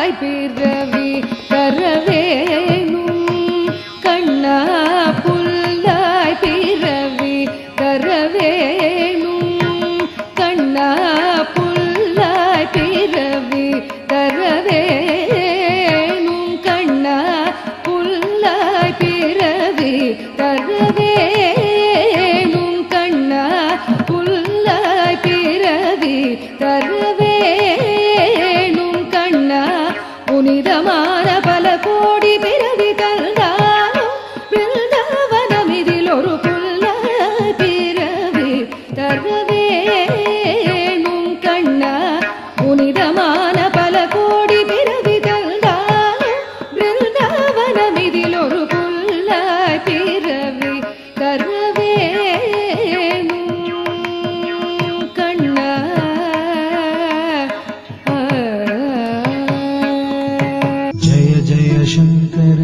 புல்லாய் பிறவி தரவேணும் கண்ணா புல்லாய் பிறவி தரவேணும் கண்ணா புல்லாய் பிறவி தரவேணும் கண்ணா புல்லாய் பிறவி தரவேணும் கண்ணா புல்லாய் பிறவி தரவேணும் கண்ணா புனிதமான பல கோடி பிறவி தந்தாலும் பிருந்தாவனம் இதில் ஒரு புல்லாய் பிறவி தரவேணும் கண்ணா புனிதமான பல கோடி பிறவி தந்தாலும் பிருந்தாவனம் இதில் ஒரு புல்லாய் பிறவி தரவேணும் கண்ணா. जय जय शंकर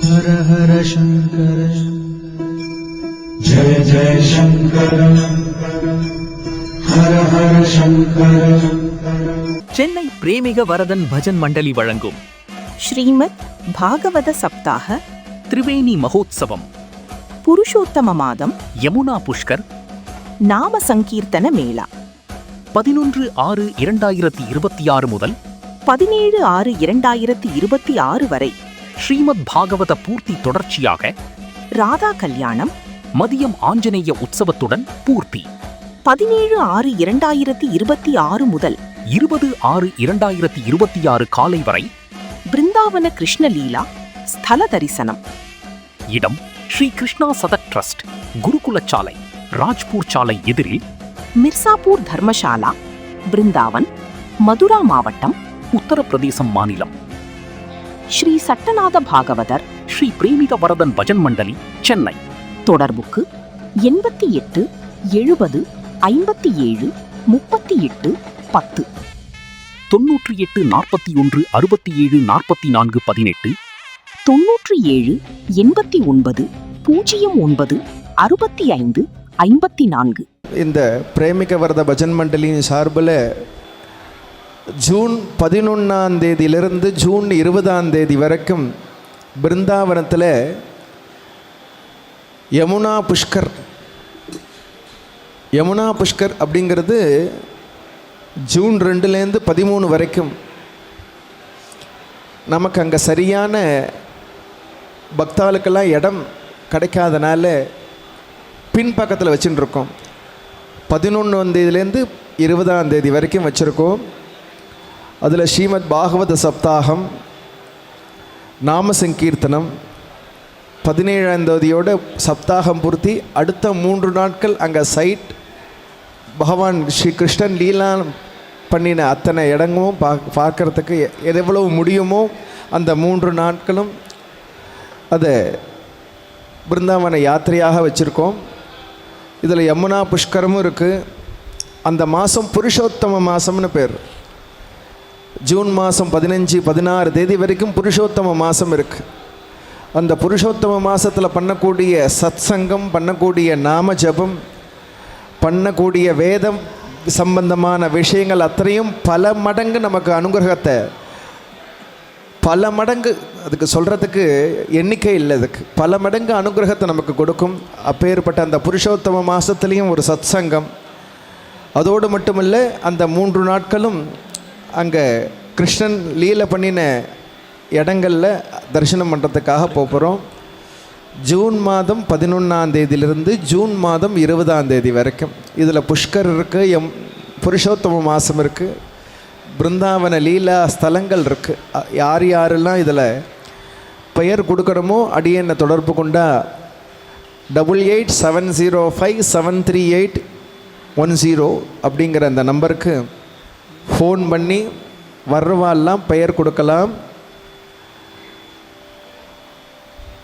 हर हर शंकर जय जय शंकर हर हर शंकर. சென்னை பிரேமிக வரதன் பஜன் மண்டலி வழங்கும் ஸ்ரீமத் பாகவத சப்தாக திரிவேணி மகோத்சவம் புருஷோத்தம மாதம் யமுனா புஷ்கர் நாம சங்கீர்த்தன மேளா 11/6/2026 முதல் 17/6/2026 வரை ஸ்ரீமத் பாகவத பூர்த்தி தொடர்ச்சியாக ராதா கல்யாணம் மதியம் ஆஞ்சநேய உற்சவத்துடன் பூர்த்தி 17/6/2026 முதல் 20/6/2026 காலை வரை பிருந்தாவன கிருஷ்ணலீலா ஸ்தல தரிசனம். இடம் ஸ்ரீ கிருஷ்ணா சதக் ட்ரஸ்ட், குருகுல சாலை, ராஜ்பூர் சாலை எதிரில், மிர்சாப்பூர் தர்மசாலா, பிருந்தாவன், மதுரா மாவட்டம், உத்தரப்பிரதேசம் மாநிலம். ஸ்ரீ சட்டநாத பாகவதர் ஸ்ரீ பிரேமிக வரதன் பஜன் மண்டலி, சென்னை. தொடர்புக்கு 88 70 57 38 10 98 41 67 44 18 97 89 09 65 54. இந்த பிரேமிக வரத பஜன் மண்டலியின் சார்பில் ஜூன் 11ஆம் தேதியிலிருந்து ஜூன் 20ஆம் தேதி வரைக்கும் பிருந்தாவனத்தில் யமுனா புஷ்கர் அப்படிங்கிறது ஜூன் 2லேருந்து 13 வரைக்கும் நமக்கு அங்கே சரியான பக்தாளுக்கெல்லாம் இடம் கிடைக்காதனால பின்பக்கத்தில் வச்சுட்டு இருக்கோம். 11ஆம் தேதியிலேருந்து 20ஆம் தேதி வரைக்கும் வச்சுருக்கோம். அதில் ஸ்ரீமத் பாகவத சப்தாகம், நாம சங்கீர்த்தனம், 17ஆம் தேதியோட சப்தாகம் பூர்த்தி. அடுத்த 3 நாட்கள் அங்கே சைட் பகவான் ஸ்ரீ கிருஷ்ணன் லீலா பண்ணின அத்தனை இடங்களும் பார்க்கறதுக்கு எவ்வளவு முடியுமோ அந்த 3 நாட்களும் அதை பிருந்தாவன யாத்திரையாக வச்சுருக்கோம். இதில் யமுனா புஷ்கரமும் இருக்குது. அந்த மாதம் புருஷோத்தம மாதம்னு பேர். ஜூன் மாதம் 15 16 தேதி வரைக்கும் புருஷோத்தம மாதம் இருக்குது. அந்த புருஷோத்தம மாதத்தில் பண்ணக்கூடிய சத் சங்கம், பண்ணக்கூடிய நாம ஜபம், பண்ணக்கூடிய வேதம் சம்பந்தமான விஷயங்கள் அத்தனையும் பல மடங்கு நமக்கு அனுகிரகத்தை, பல மடங்கு, அதுக்கு சொல்கிறதுக்கு எண்ணிக்கை இல்லை, அதுக்கு பல மடங்கு அனுகிரகத்தை நமக்கு கொடுக்கும். அப்பேற்பட்ட அந்த புருஷோத்தம மாதத்துலேயும் ஒரு சத் சங்கம். அதோடு மட்டுமில்லை, அந்த 3 நாட்களும் அங்கே கிருஷ்ணன் லீலை பண்ணின இடங்களில் தரிசனம் பண்ணுறதுக்காக போகிறோம். ஜூன் மாதம் 11ஆம் தேதியிலிருந்து ஜூன் மாதம் 20ஆம் தேதி வரைக்கும் இதில் புஷ்கர் இருக்குது, புருஷோத்தம மாதம் இருக்குது, பிருந்தாவன லீலா ஸ்தலங்கள் இருக்குது. யாரெல்லாம் இதில் பெயர் கொடுக்கணுமோ அடியனை தொடர்பு கொண்டா 8870573810 அப்படிங்கிற அந்த நம்பருக்கு ஃபோன் பண்ணி வர்றவாலாம் பெயர் கொடுக்கலாம்.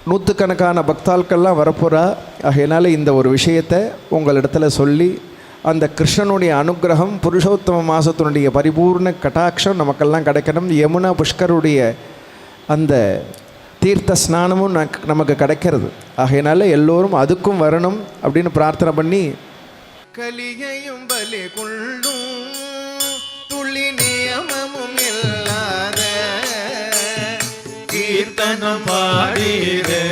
நூற்றுக்கணக்கான பக்தாள்கள்லாம் வரப்போகிறா. ஆகையினால இந்த ஒரு விஷயத்தை உங்களிடத்தில் சொல்லி அந்த கிருஷ்ணனுடைய அனுகிரகம், புருஷோத்தம மாதத்தினுடைய பரிபூர்ண கட்டாட்சம் நமக்கெல்லாம் கிடைக்கணும். யமுனா புஷ்கருடைய அந்த தீர்த்த ஸ்நானமும் நமக்கு கிடைக்கிறது. ஆகையினால எல்லோரும் அதுக்கும் வரணும் அப்படின்னு பிரார்த்தனை பண்ணி கலியையும் பலி கொள்ளும் துளி நியமமும் மனம் பாடீரே